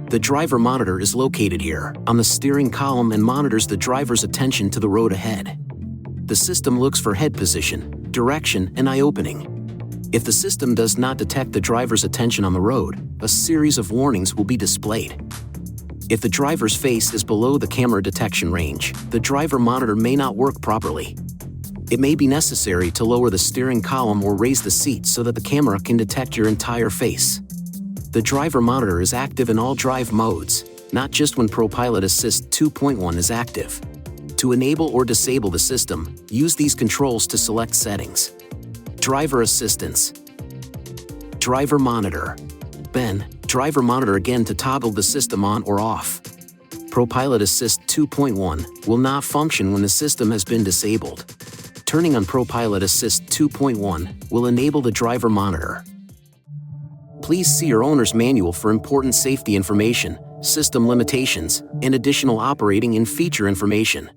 The driver monitor is located here, on the steering column, and monitors the driver's attention to the road ahead. The system looks for head position, direction, and eye opening. If the system does not detect the driver's attention on the road, a series of warnings will be displayed. If the driver's face is below the camera detection range, the driver monitor may not work properly. It may be necessary to lower the steering column or raise the seat so that the camera can detect your entire face. The driver monitor is active in all drive modes, not just when ProPilot Assist 2.1 is active. To enable or disable the system, use these controls to select settings. Driver assistance. Driver monitor. Then, driver monitor again to toggle the system on or off. ProPilot Assist 2.1 will not function when the system has been disabled. Turning on ProPilot Assist 2.1 will enable the driver monitor. Please see your owner's manual for important safety information, system limitations, and additional operating and feature information.